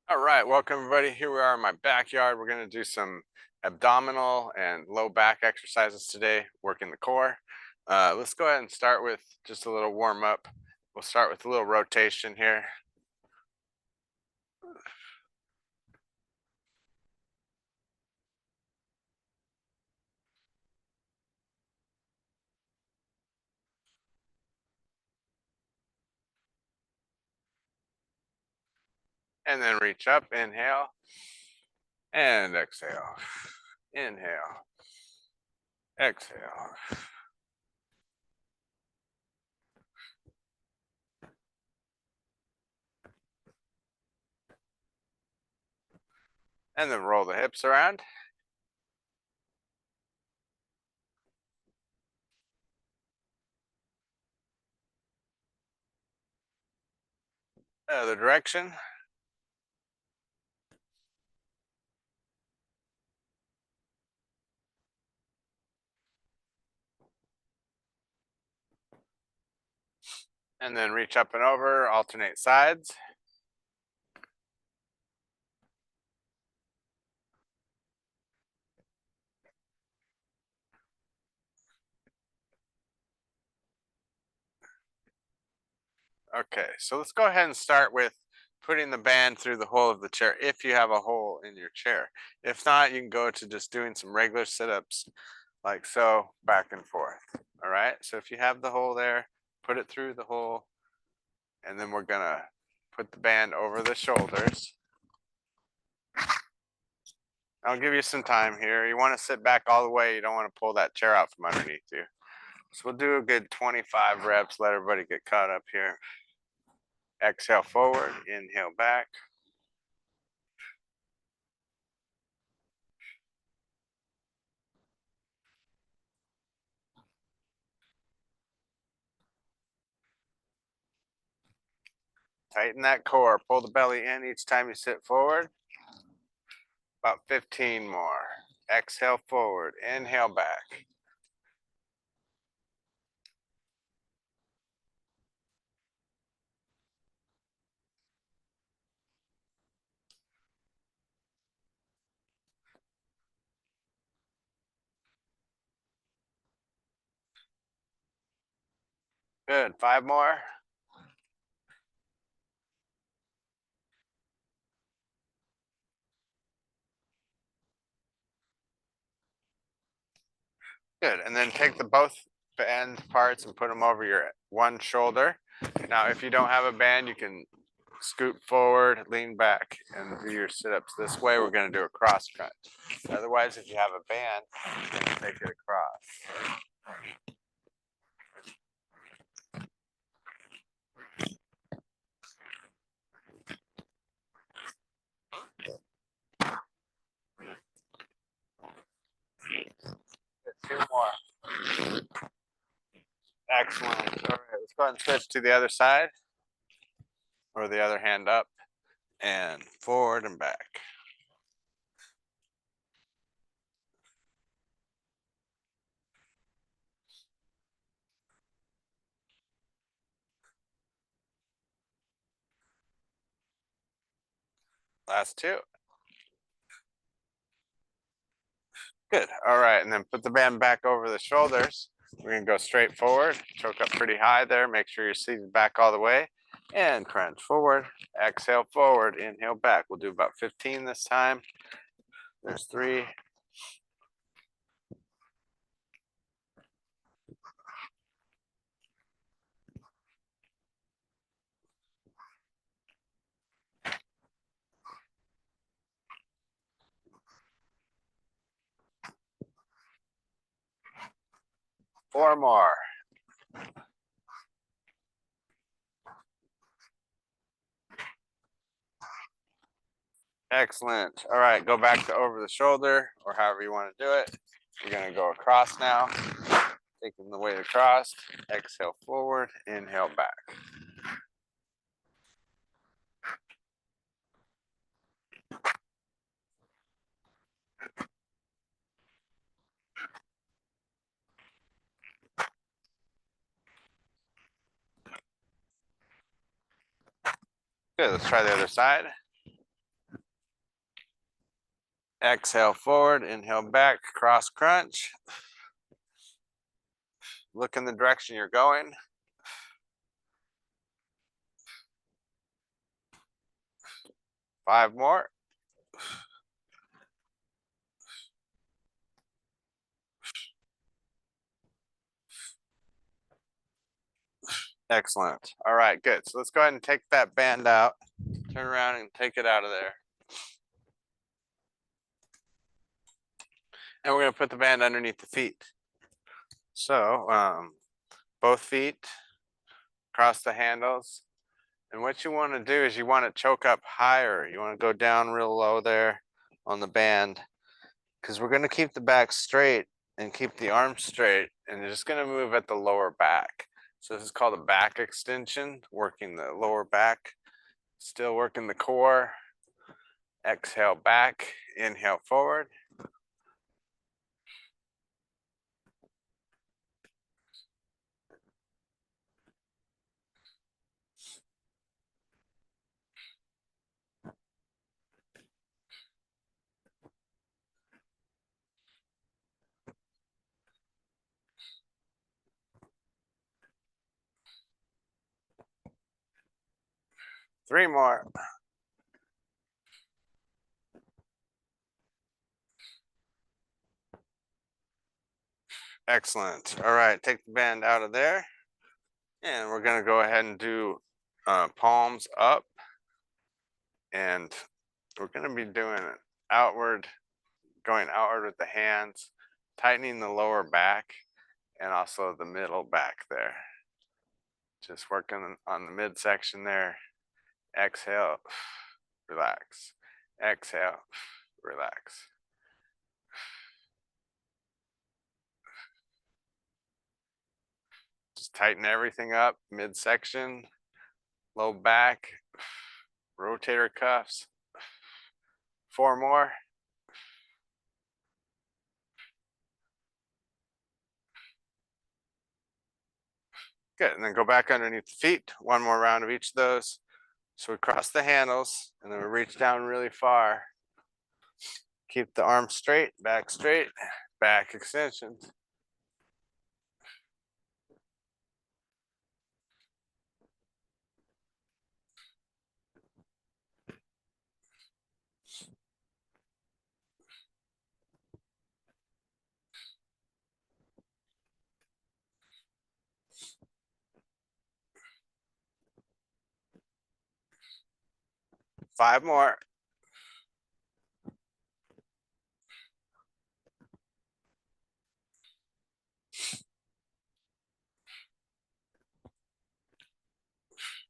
All right, welcome everybody. Here we are in my backyard. We're going to do some abdominal and low back exercises today, working the core. Let's go ahead and start with just a little warm up. We'll start with a little rotation here. And then reach up, inhale, and exhale. Inhale, exhale. And then roll the hips around. Other direction. And then reach up and over, alternate sides. Okay, so let's go ahead and start with putting the band through the hole of the chair if you have a hole in your chair. If not, you can go to just doing some regular sit-ups like so, back and forth. All right, so if you have the hole there, put it through the hole, and then we're gonna put the band over the shoulders. I'll give you some time here. You want to sit back all the way. You don't want to pull that chair out from underneath you. So we'll do a good 25 reps. Let everybody get caught up here. Exhale forward, inhale back. Tighten that core. Pull the belly in each time you sit forward. About 15 more. Exhale forward. Inhale back. Good. 5 more. Good. And then take the both band parts and put them over your one shoulder. Now, if you don't have a band, you can scoot forward, lean back, and do your sit-ups this way. We're going to do a cross crunch. Otherwise, if you have a band, you can take it across. Good. 2 more. Excellent. All right, let's go ahead and switch to the other side, or the other hand up and forward and back. Last 2. Good. All right, and then put the band back over the shoulders. We're gonna go straight forward, choke up pretty high there. Make sure you're seated back all the way, and crunch forward. Exhale forward, inhale back. We'll do about 15 this time. There's 3. 4 more. Excellent. All right, go back to over the shoulder, or however you want to do it. You're gonna go across now. Taking the weight across. Exhale forward, inhale back. Good. Let's try the other side. Exhale forward, inhale back, cross crunch. Look in the direction you're going. Five more. Excellent. All right, good. So let's go ahead and take that band out. Turn around and take it out of there. And we're going to put the band underneath the feet. So both feet, cross the handles. And what you want to do is you want to choke up higher. You want to go down real low there on the band, because we're going to keep the back straight and keep the arms straight. And you're just going to move at the lower back. So this is called a back extension, working the lower back. Still working the core. Exhale back, inhale forward. Three more. Excellent. All right, take the band out of there. And we're going to go ahead and do palms up. And we're going to be doing it outward, going outward with the hands, tightening the lower back and also the middle back there. Just working on the midsection there. Exhale, relax. Exhale, relax. Just tighten everything up, midsection, low back, rotator cuffs. Four more. Good, and then go back underneath the feet. One more round of each of those. So we cross the handles and then we reach down really far. Keep the arms straight, back extensions. Five more.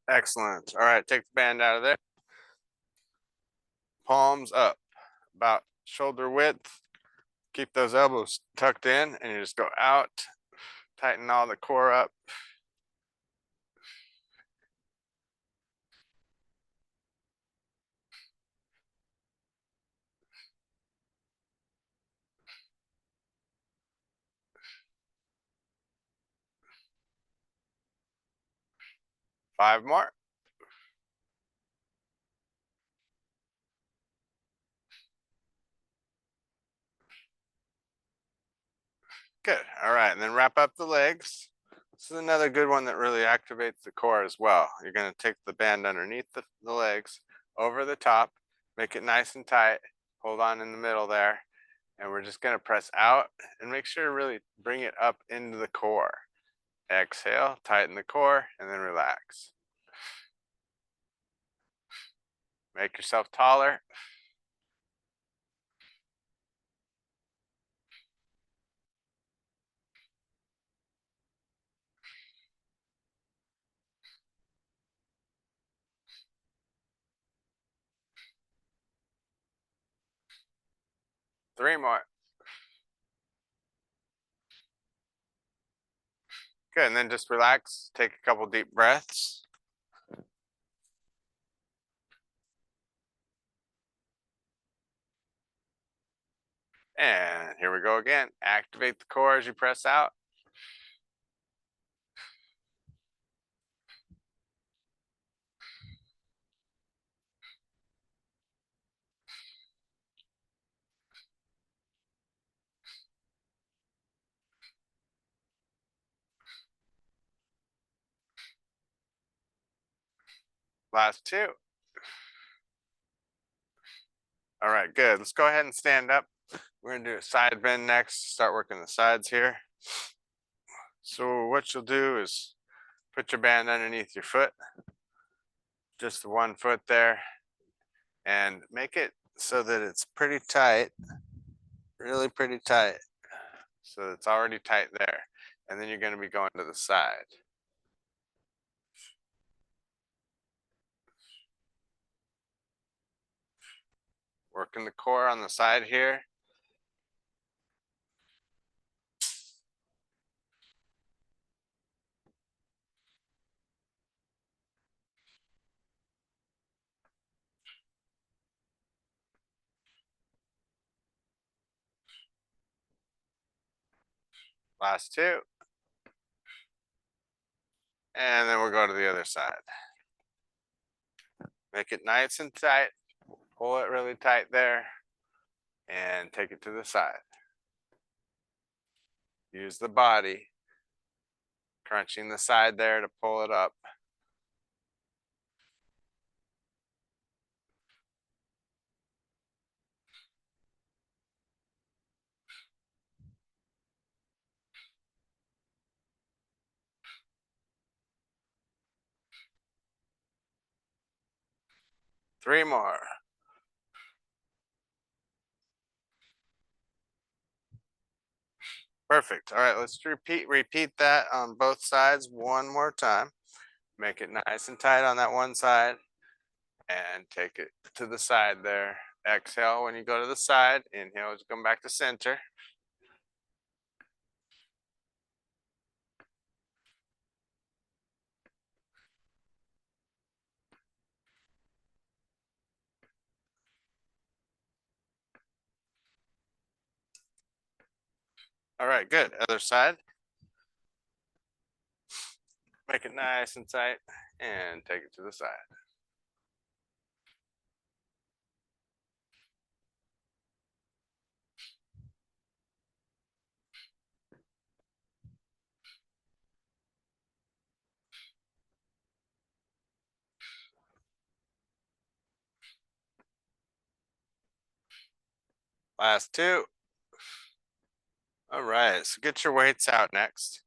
Excellent. All right, take the band out of there. Palms up, about shoulder width. Keep those elbows tucked in and you just go out. Tighten all the core up. Five more. Good. All right, and then wrap up the legs. This is another good one that really activates the core as well. You're going to take the band underneath the legs, over the top, make it nice and tight, hold on in the middle there, and we're just going to press out and make sure to really bring it up into the core. Exhale, tighten the core, and then relax. Make yourself taller. Three more. Good, and then just relax, take a couple deep breaths. And here we go again. Activate the core as you press out. Last two. All right, good. Let's go ahead and stand up. We're gonna do a side bend next. Start working the sides here. So what you'll do is put your band underneath your foot, just the one foot there, and make it so that it's pretty tight, really pretty tight. So it's already tight there. And then you're gonna be going to the side. Working the core on the side here. Last two. And then we'll go to the other side. Make it nice and tight. Pull it really tight there. And take it to the side. Use the body, crunching the side there to pull it up. Three more. Perfect. All right, let's repeat that on both sides one more time. Make it nice and tight on that one side and take it to the side there. Exhale when you go to the side. Inhale as you come back to center. All right, good. Other side. Make it nice and tight and take it to the side. Last two. All right, so get your weights out next.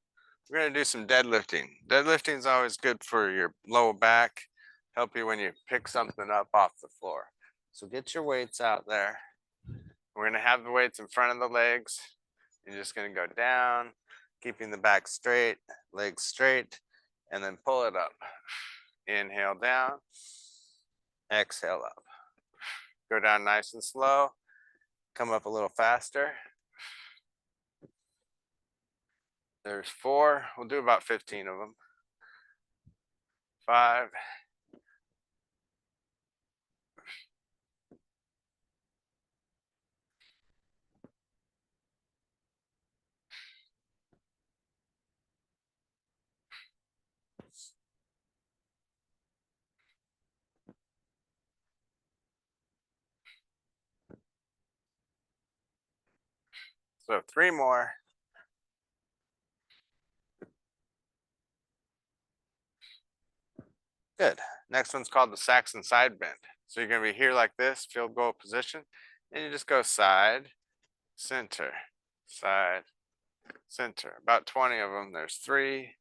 We're gonna do some deadlifting. Deadlifting is always good for your lower back, help you when you pick something up off the floor. So get your weights out there. We're gonna have the weights in front of the legs. You're just gonna go down, keeping the back straight, legs straight, and then pull it up. Inhale down, exhale up. Go down nice and slow, come up a little faster. There's four, we'll do about 15 of them. 5, so 3 more. Good. Next one's called the Saxon side bend. So you're gonna be here like this, field goal position, and you just go side, center, side, center. About 20 of them. There's 3,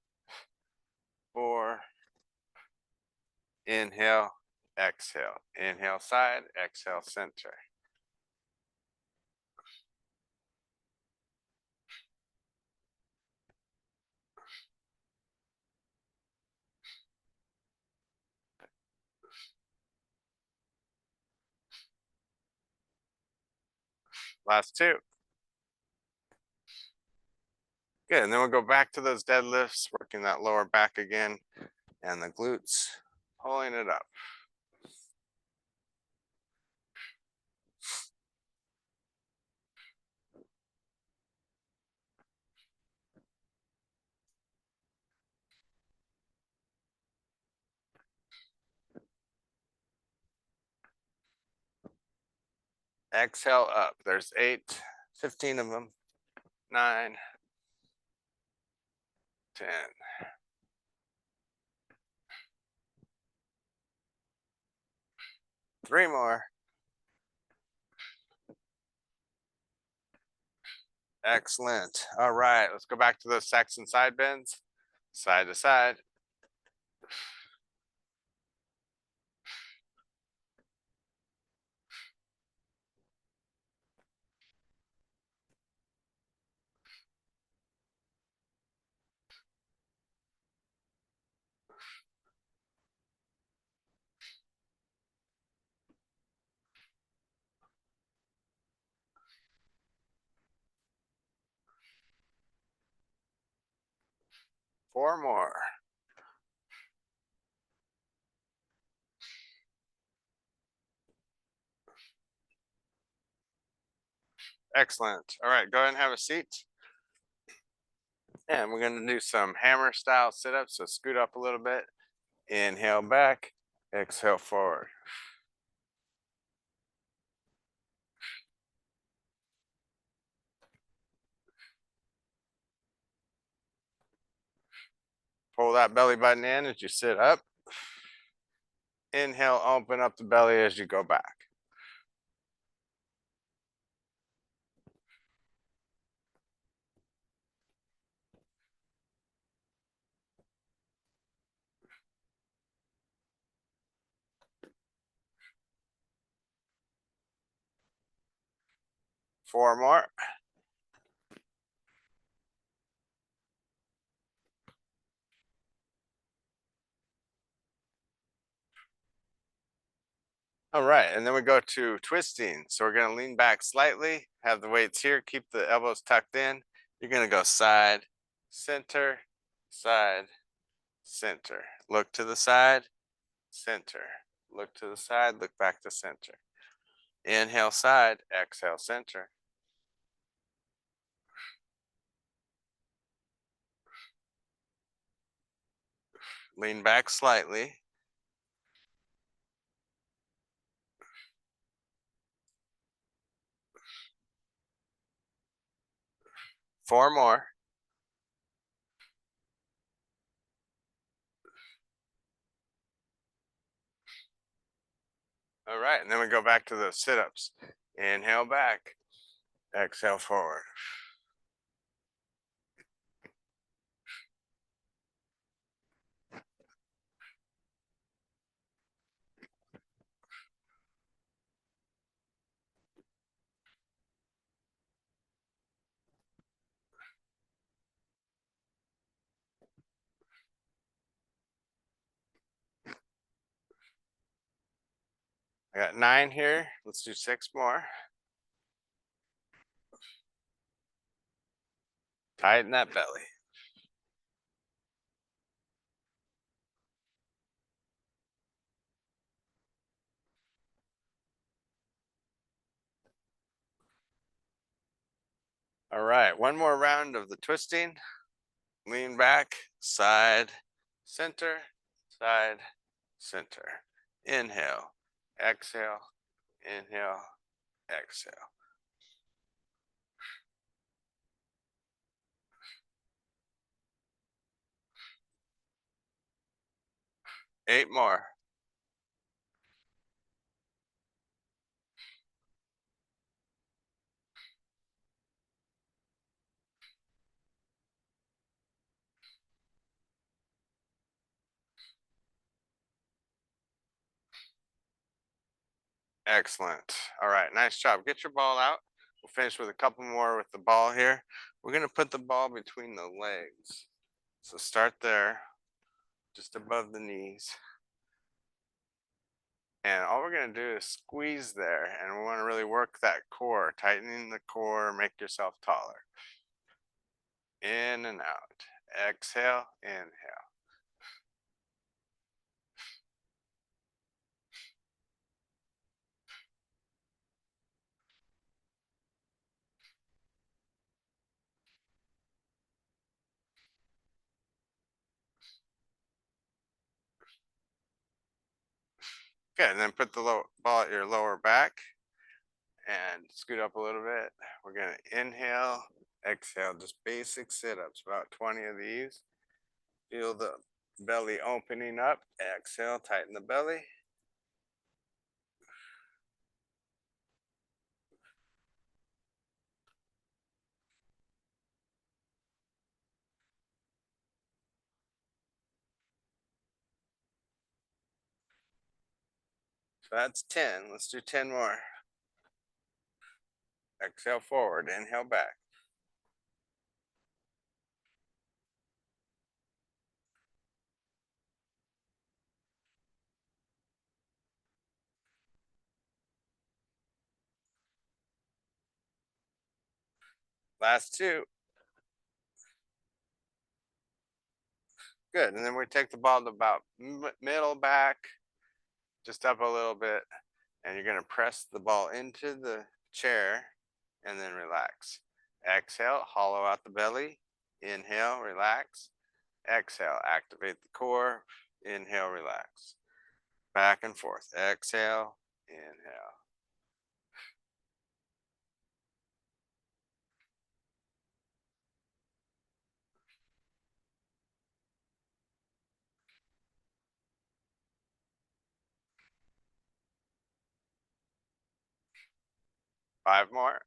4, inhale, exhale. Inhale side, exhale center. Last 2. Good, and then we'll go back to those deadlifts, working that lower back again and the glutes, pulling it up. Exhale up. There's 8, 15 of them. 9, 10. 3 more. Excellent. All right, let's go back to those Saxon side bends, side to side. 4 more. Excellent. All right, go ahead and have a seat. And we're going to do some hammer style sit ups. So scoot up a little bit. Inhale back, exhale forward. Pull that belly button in as you sit up. Inhale, open up the belly as you go back. Four more. All right, and then we go to twisting. So we're going to lean back slightly, have the weights here, keep the elbows tucked in. You're going to go side, center, side, center. Look to the side, center. Look to the side, look back to center. Inhale side, exhale center. Lean back slightly. Four more. All right, and then we go back to the sit-ups. Inhale back, exhale forward. I got 9 here. Let's do 6 more. Tighten that belly. All right, one more round of the twisting. Lean back, side, center, side, center. Inhale, exhale, inhale, exhale. 8 more. Excellent. All right, nice job. Get your ball out. We'll finish with a couple more with the ball here. We're going to put the ball between the legs. So start there, just above the knees. And all we're going to do is squeeze there. And we want to really work that core, tightening the core, make yourself taller. In and out. Exhale, inhale. Good. And then put the ball at your lower back and scoot up a little bit. We're going to inhale, exhale, just basic sit ups, about 20 of these. Feel the belly opening up. Exhale, tighten the belly. So that's 10. Let's do 10 more. Exhale forward, inhale back. Last two. Good. And then we take the ball to about middle back, just up a little bit. And you're going to press the ball into the chair and then relax. Exhale, hollow out the belly. Inhale, relax. Exhale, activate the core. Inhale, relax. Back and forth. Exhale, inhale. Five more.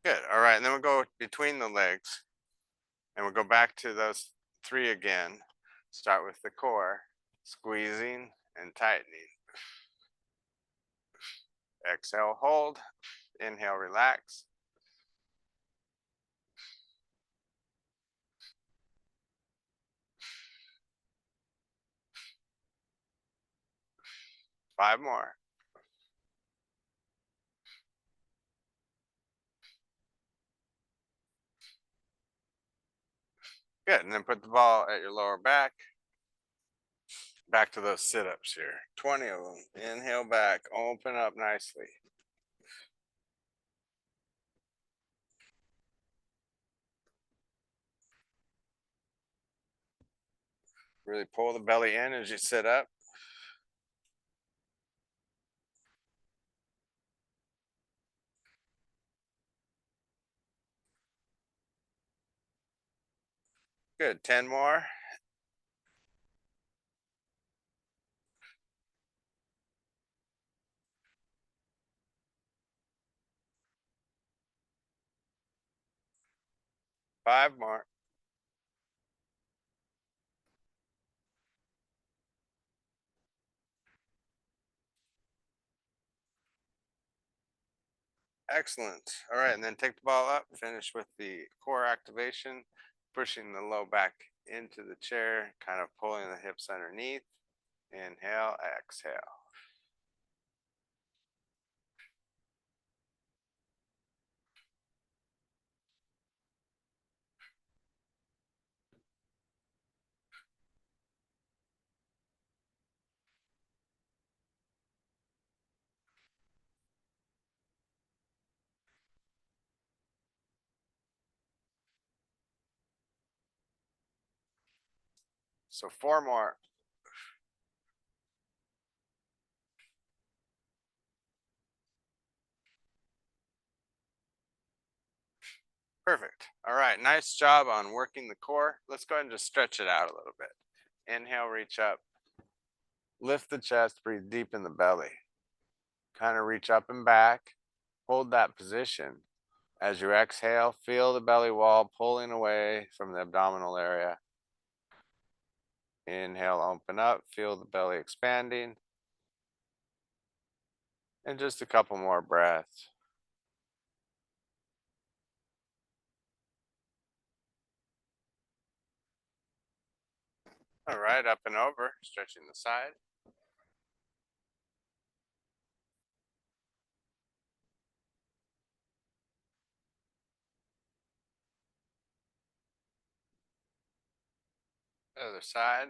Good. All right. And then we'll go between the legs and we'll go back to those three again. Start with the core, squeezing and tightening. Exhale, hold. Inhale, relax. Five more. Good. And then put the ball at your lower back. Back to those sit-ups here. 20 of them. Inhale back. Open up nicely. Really pull the belly in as you sit up. Good. 10 more. Five more. Excellent. All right. And then take the ball up. Finish with the core activation. Pushing the low back into the chair. Kind of pulling the hips underneath. Inhale. Exhale. So four more. Perfect. All right. Nice job on working the core. Let's go ahead and just stretch it out a little bit. Inhale, reach up. Lift the chest, breathe deep in the belly. Kind of reach up and back. Hold that position. As you exhale, feel the belly wall pulling away from the abdominal area. Inhale, open up. Feel the belly expanding. And just a couple more breaths. All right, up and over, stretching the side. Other side.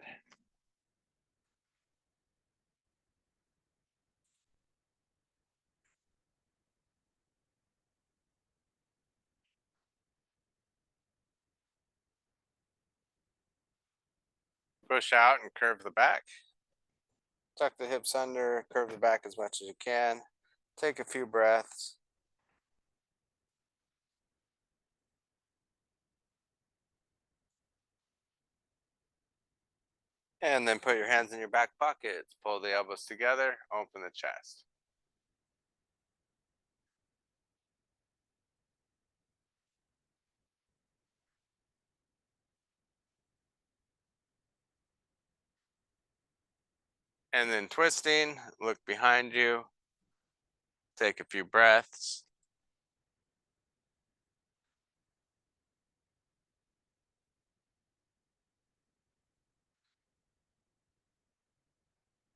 Push out and curve the back. Tuck the hips under, curve the back as much as you can. Take a few breaths. And then put your hands in your back pockets. Pull the elbows together, open the chest. And then twisting, look behind you, take a few breaths.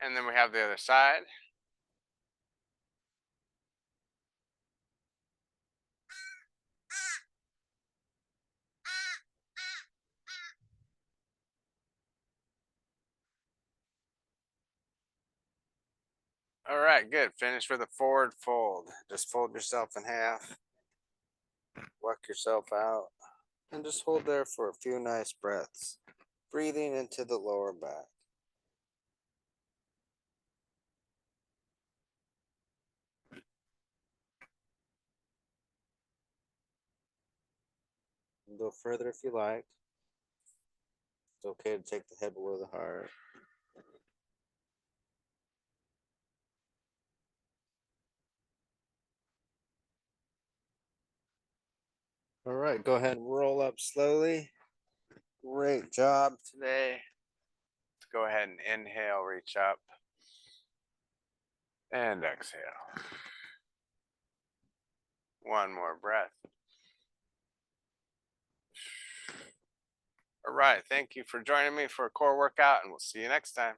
And then we have the other side. All right, good. Finish with a forward fold. Just fold yourself in half, work yourself out, and just hold there for a few nice breaths, breathing into the lower back. Go further if you like. It's okay to take the head below the heart. All right, go ahead and roll up slowly. Great job today. Let's go ahead and inhale, reach up, and exhale. One more breath. All right, thank you for joining me for a core workout, and we'll see you next time.